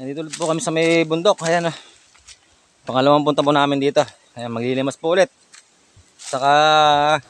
Nandito ulit po kami sa may bundok. Ayan o. Pangalawang punta po namin dito. Ayan, maglilimas po ulit. Saka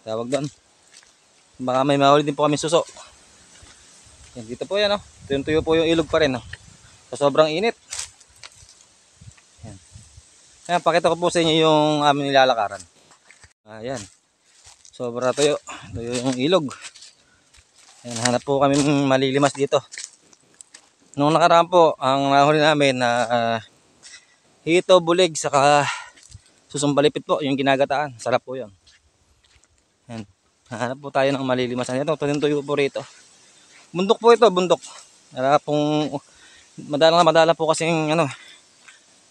tawag doon, baka may mahuli din po kami suso. Ayan, dito po yan o. Tuyong-tuyo po yung ilog pa rin o. So, sobrang init. Ayan. Ayan, pakita ko po sa inyo yung aming nilalakaran. Ayan. Sobra tuyo. Tuyo yung ilog. Ayan, hanap po kami malilimas dito. Nung nakaraan po, ang nahuli namin na hito, bulig, saka susumbalipit po, yung ginagataan. Sarap po yun. Ayan. Hanap po tayo ng malilimasan. Ito, tuyo po rito. Bundok po ito, bundok. Madala po kasing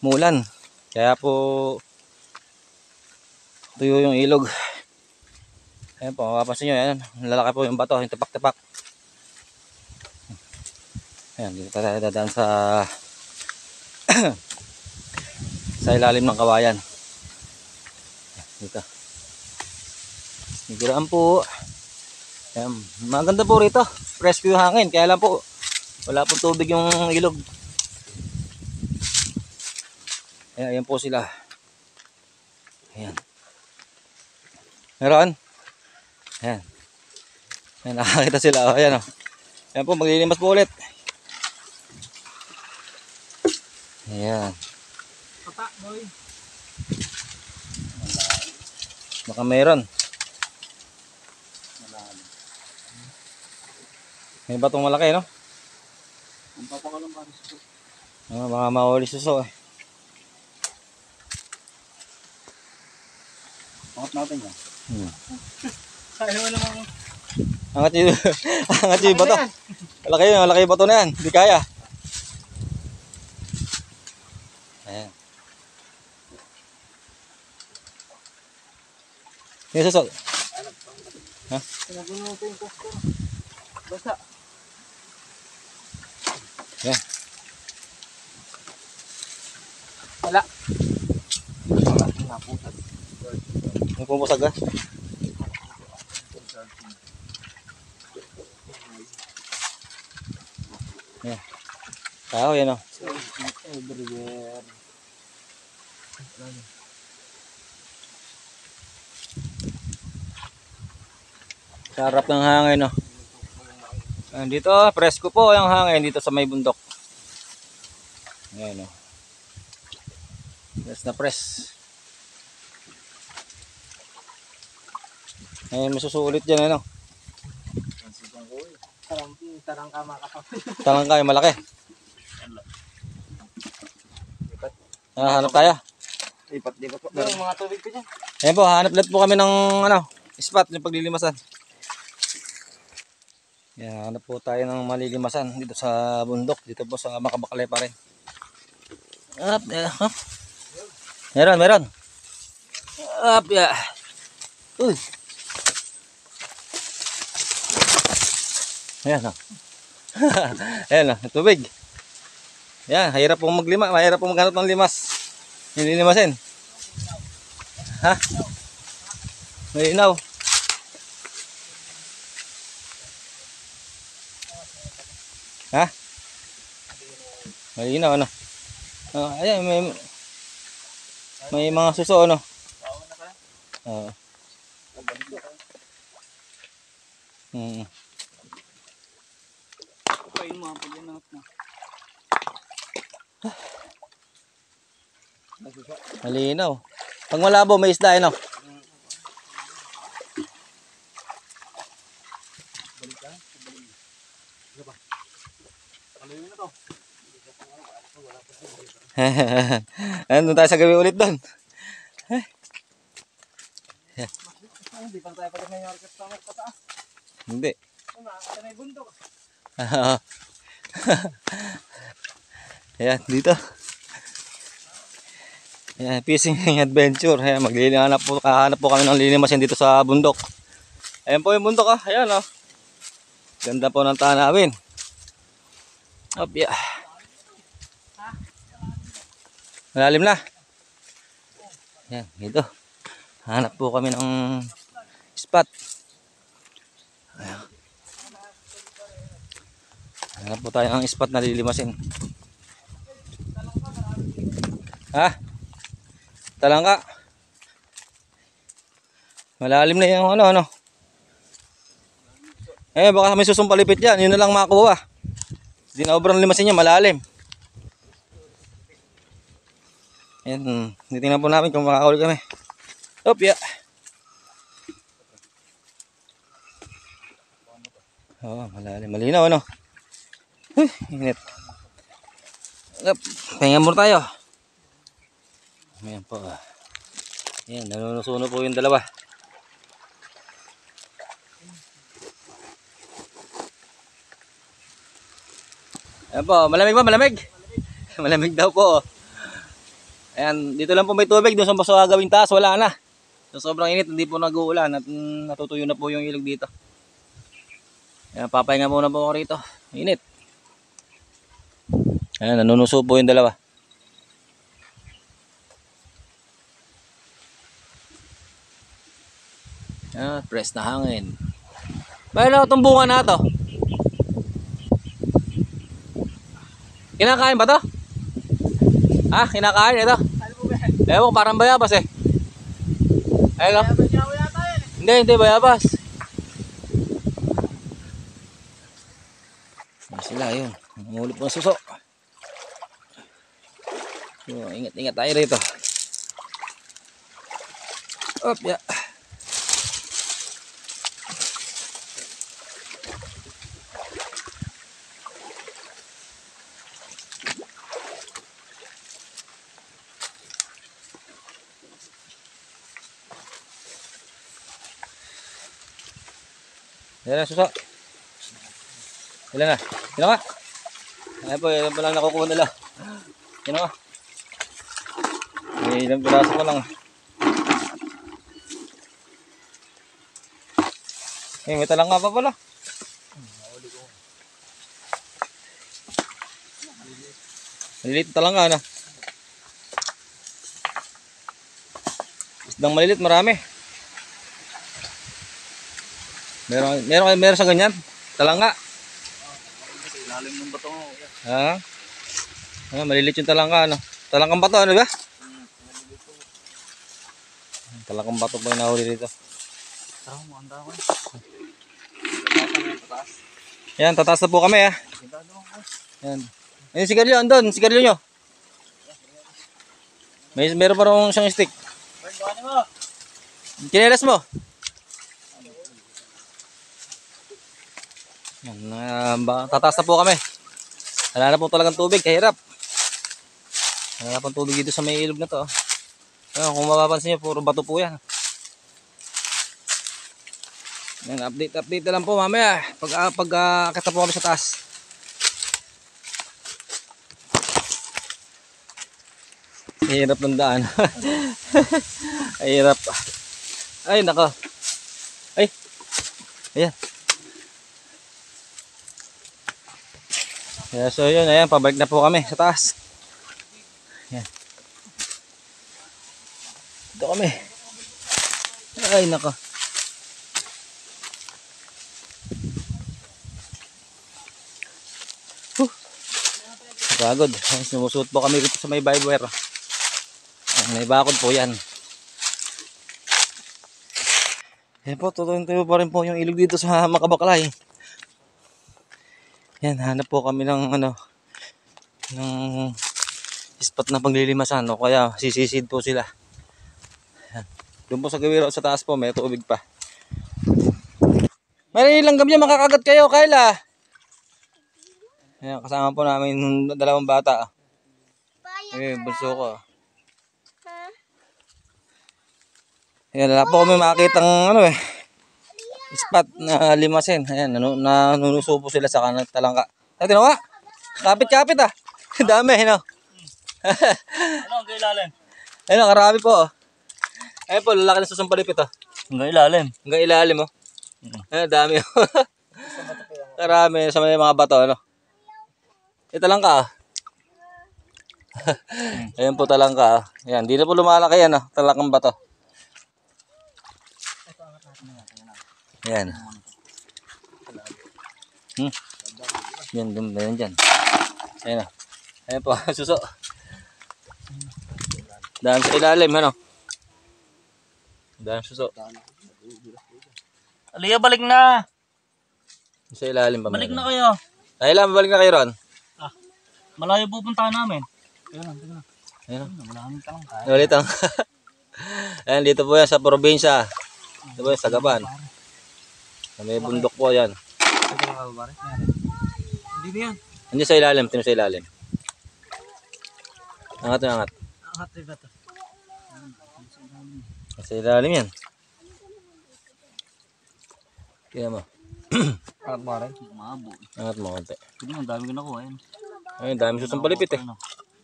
mulan. Kaya po tuyo yung ilog. Ayan po, mapapansin nyo, ayan, lalaki po yung bato, yung tapak-tapak. Ayan, dito tayo dadaan sa sa ilalim ng kawayan. Dito. Niguraan po. Ayan, maganda po rito. Fresh yung hangin, kaya lang po wala pong tubig yung ilog. Ayan, ayan po sila. Ayan. Meron? Ayan. Ayan, nakakita sila. Ayan o. Ayan po, maglilimas po ulit. Ayan. Papa, boy. Baka meron. May batong malaki, no? Ang papakalang para sa Baka mahuli suso eh. pangat natin yan. Kaya mo namang Angat yung bato. Malaki yung bato na yan. Hindi kaya. Ayan. Yung suso. Ha? sinaguno ko yung kusto. Basta. Ayan. Wala. Yung pumusag ha? Ayan. Tao yan o. Everywhere. Sarap ng hangin o. Dito presko po yung hangin dito sa may bundok. Ayan o. Press na press. Ayan, masusulit dyan ano. Tarangka makapapit. Talangka yung malaki. Hanap tayo. Lipat po. Yung mga tubig ko dyan. Ayan po, hanap ulit po kami ng spot yung paglilimasan. Yan, hanap po tayo ng malilimasan dito sa bundok. Dito po sa Makabakale pa rin. Meron. Up, yeah. Uy. Ayan o. Ayan o, tubig. Yan, hirap pong maglima. Mahirap pong maghanap ng limas. Hindi limasin. Ha? May inaw. Ha? May inaw ano? Ayan, may mga suso ano? Oo. Kain mo pag inangat mo. Malinaw. Pag malabo may isda ano? Doon tayo sa gabi ulit doon. Hindi pa tayo pag may market sa pataas. Hindi. Sa may bundok. Ayan, dito. Ayan, fishing adventure. Ayan, maglilihanap po, kahanap po kami ng lilimasin dito sa bundok. Ayan po yung bundok ah. Ayan oh. Ganda po ng tanawin. Up, yeah. Malalim na. Ayan, dito. Hanap po kami ng spot. Ayan. Hanap po tayo ng spot na lilimasin. Ha? Talangka. Malalim na yung ano. Baka may susumpalipit yan. Yun na lang makuha. Hindi na obrang limasin niya, malalim. Ayan, titingnan po namin kung makakahuli kami. Op, ya. Malalim. Malinaw, ano? Uy, init. Op, pahinga muna tayo. Ayan po. Ayan, nanunusuno po yung dalawa. Ayan po, malamig ba? Malamig? Malamig daw po. Ayan, dito lang po may tubig. Doon sa baso gawing taas, wala na. So, sobrang init, hindi po nag-uulan at natutuyo na po yung ilog dito. Ayan, papahinga muna po ako rito. Init. Ayan, nanunuso po yung dalawa. Ayan, press na hangin. Bayano itong bunga na to? Kinakain ba to? Ha? Kinakain ito? Ewan, parang bayabas eh. Ayun. Hindi bayabas. Sila yun. Ngulip ng suso. So, ingat tayo rito. Op, ya. Yan na, suso. Ilan na? Sino ka? Ayan po, yan pa lang nakukuha nila. Sino ka? May ilang piraso pa lang. May talangka pa pala. Maliliit na talangka, ano? Isdang maliliit, marami. Meron sa ganyan? Talangka? Ilalim ng bato. Ha? Maliliit yung talangka, ano? Talangkang bato, ano ba? Talangkang bato po yung nahuli dito. Yan, tataas na po kami, ha? Yan. Ayun, sigarilyo, andun, sigarilyo nyo. Meron pa rin isang stick. Kinelas mo. Tataas na po kami. Wala na po talagang tubig, kahirap. Wala na pong tubig dito sa may ilog na to. Ayun, kung mapapansin nyo, puro bato po yan. Yan, update na lang po mamaya. Pag akita po kami sa taas. Hirap ng daan. Hirap. Ay, nako. Ay. Ayan. Yeah, so yun, ayan, pabalik na po kami sa taas. Ayan. Dito kami. Ay, nako. Pagod. Sumusuot po kami rito sa may barbware. May bakod po yan. Ayan po, tuloy pa rin po yung ilog dito sa Makabaklay. Yan, hanap po kami ng ng spot na paglilimasan, o kaya sisisid po sila. Yan. Doon po sa gawiro sa taas po, may tubig pa. May ilang gabi makakagat kayo, Kayla. Ayan, kasama po namin dalawang bata. Bunso ko. Ayan, wala po kami makakitang spot na limasin. Ayan, nanunuso po sila sa kanang talangka. Ay, tinawa. Kapit-kapit ah. Dami, no? Ano ang ilalim? Ayun, karami po. Ayun po, lalaki na susumpalipit oh. Hanggang ilalim. Hanggang ilalim oh. Ayun, dami oh. Karami sa may mga bato, ano? Ito lang ka ah. Ayun po talangka ah. Ayan, di na po lumalaki yan oh. Talangkang bato. Ayan. Yan, yan dyan. Ayan na. Ayan po, suso. Daan sa ilalim, ano? Daan suso. Aliya, balik na. Sa ilalim pa Balik meron. na kayo. Ay, balik na kayo ron. Malayo pupuntahan namin. Ayun na. Ayan. Maraming tanong. Ulit ang. Ayan, dito po yan sa probinsya. Dito po yan, sa Gapan. May bundok po yan. Hindi na yan. Hindi sa ilalim, tino sa ilalim. Angat na angat. Angat rin ba ito? Sa ilalim yan. Kaya mo. Angat ba rin? Mabo. Angat mo konti. Hindi ang dami ko nakuha. Ayun, daming susong palipit eh.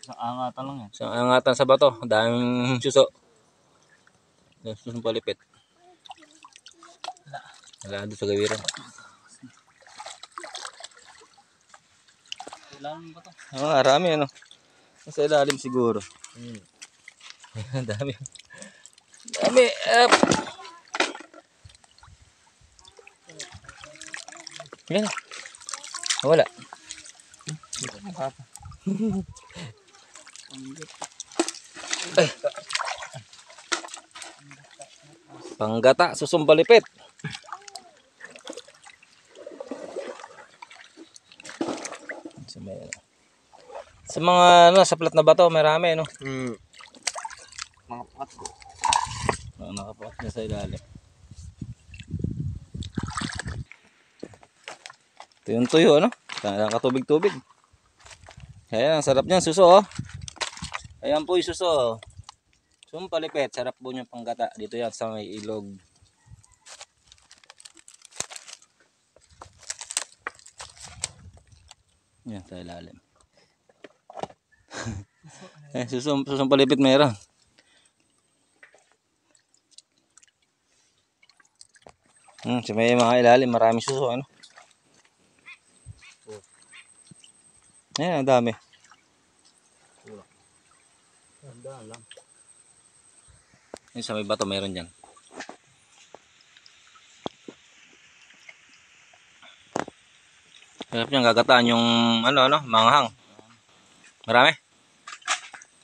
Isang angatan lang yan. Sa angatan sa bato, daming suso. Susong palipit. Wala doon sa gawiran. Kailangan ba ito? Marami ano. Sa ilalim siguro. Dami. Dami. Yan. Wala. Ay. Panggata, susong palipit. Sa mga ano, sa plat na bato, marami no. Mga pat ko. Nakapat na sa ilalim. Ito yung tuyo, ano? Nakatubig-tubig. Ayan, ang sarap niyan, suso, oh. Ayan po yung suso. Sumpalipit, sarap po yung panggata. Dito yan sa may ilog. Yan, sa ilalim. Susumpalipit meron. Sa may mga ilalim, maraming suso, ano? Ayan, ang dami. Ayan, sa may bato, meron dyan. Sarap niyang gagataan yung, ano, manghang. Marami?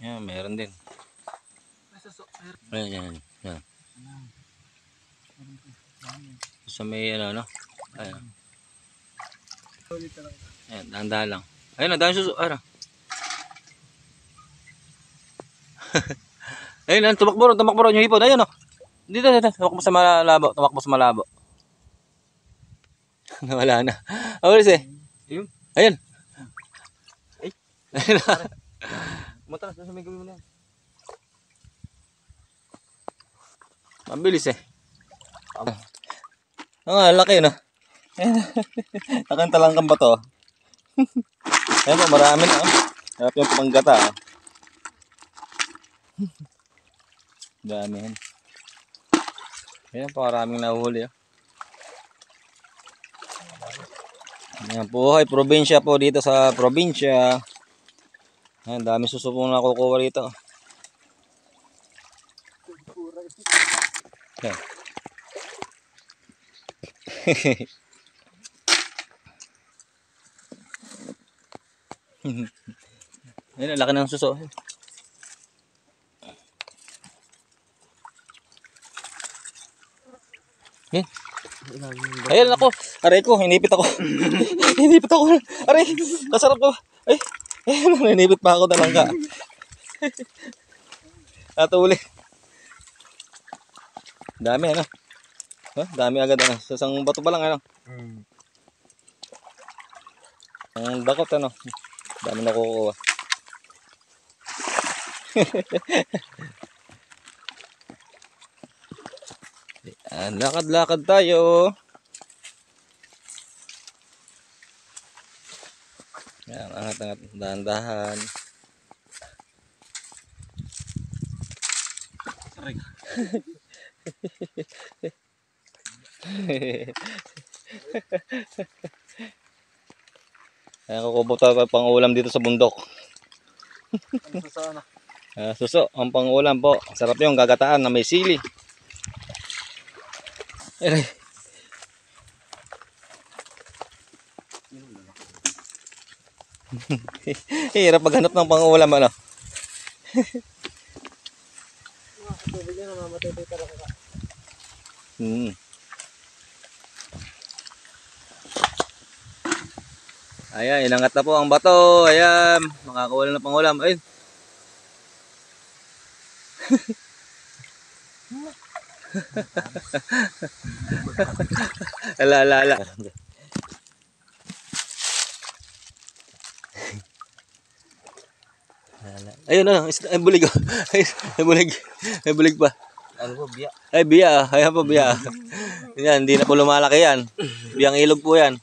Ayan, meron din. Ayan, yan. Sa may ano, ayan. Ayan, dahan-dahan lang. Ayun na, dahil suso. Ano? Ayun, tumakbo ron yung hipon. Ayun o. Dito, tumakbo sa malabo. Nawala na. Awalis eh. Ayun. Ayun na. Matalas na sa may gawin mo na yan. Mabilis eh. Laki no. Nakanta lang kang bato. Ayan po, marami na. Harap yung panggata. Dami yan. Ayan po, maraming nahuhuli. Ayan po, ay probinsya po dito sa probinsya. Ayan, dami susupong nakukuha rito. Ayan. Ayun, laki ng suso. Yan. Ayun ako. Aray ko, hinipit ako. Hinipit ako. Aray, kasarap ko. Ay, hinipit pa ako talangka. Natuli. Dami ano. Dami agad ano. Sa isang bato pa lang ano. Ang dakot ano. Dami na kukuha. Lakad-lakad tayo. Yan, angat-angat, dahan-dahan. Ayan, kukubo tayo pang ulam dito sa bundok. Suso, ang pang ulam po. Sarap yung gagataan na may sili. Hirap maghanap ng pang-ulam, ano? Mga katubig yan, namamatay talaga ka. Hmm. Ayan, inangat na po ang bato. Ayan, makakawala na pang-ulam. Ayun. Ala. Ayun na, ay bulig. Ay bulig. Ay bulig pa. Ano po, biya? Ay biya, ayan po biya. Yan, hindi na po lumalaki yan. Biyang ilog po yan.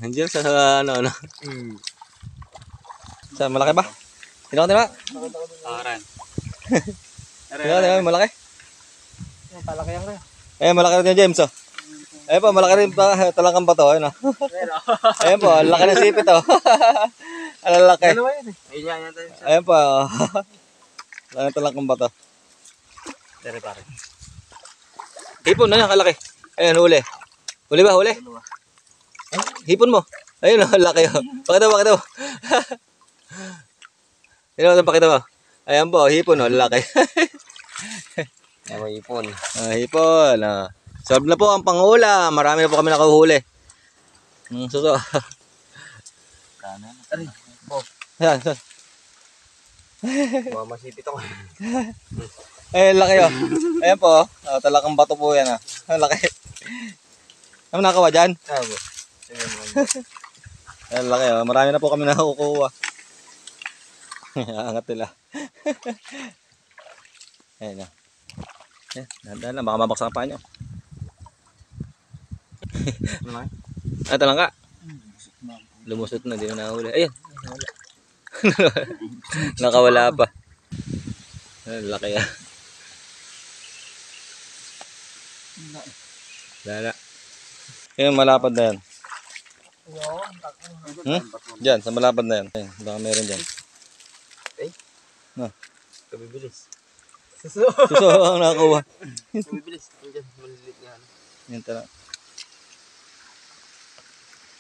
Andiyan sa ano. Sa malaki ba? Tinaw. Aran. Tinaw, malaki. Yung palaki yan rin. Ayan, malaki rin yung James, oh. Ayan po, malaki rin pa, talagang bato. Ayan, oh. Ayan po, ang laki ng sipit, oh. Ang laki. Ano ba yun eh? Ayun yan tayo. Ayan po, oh. Laki talagang bato. Dari pare. Hipon na yan, kalaki. Ayan, huli. Huli ba, huli? Hipon mo. Ayun, oh, laki, oh. Pakita mo. Pakita mo. Ayan po, hipon, oh, laki. Ay, may ipon. Hipon, oh. Solve na po ang pangula. Marami na po kami nakahuhuli. Suso. Kanan. Aray. Oh, Ayan. mamasipit ako. Eh, laki, oh. Ayan po, oh. Talagang bato po yan, oh. Ang laki. Ano nakawa dyan? Tabo. Ayan, laki, oh. Marami na po kami nakukuha. Angat nila. Ayan, oh. Ayan, dahan-dahan lang. Baka mabaksak ang paa nyo. Ah, talangka. Lumusot na, di na nahuli. Ayan. Nakawala pa. Ayan, laki, ah. Lala. Ayan, malapad na yan. Diyan, sa malapad na yan. Ayan, baka meron dyan. Kabibilis. Suso ang nakakuha. Kabibilis. Diyan, malilit nga. Yan tala.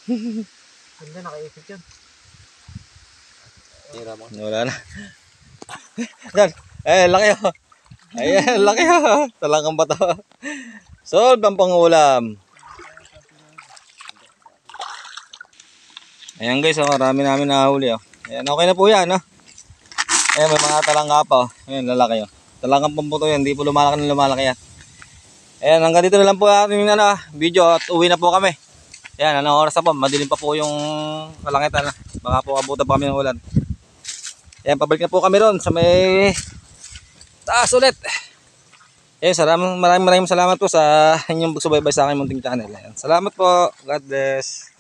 Hindi, nakaipit yun. Tira mo. Wala na. Yan. Eh, laki, oh. Ayan, laki, oh. Talagang bato. Solve ang pangulam. Ayan guys, oh, marami namin nahuli, oh. Ayan, okay na po yan, oh. Ayan, may mga talangka pa, oh. Ayan, lalaki, oh. Talagang pambuto yan, hindi po lumalaki yan. Ayan, hanggang dito na lang po ating video at uwi na po kami. Ayan, anong oras na po, madilim pa po yung kalangitan. Baka po abutan pa kami ng ulan. Ayan, pabalik na po kami ron sa may taas ulit. Ayan, maraming salamat po sa inyong subaybay sa aking munting channel. Ayan, salamat po. God bless.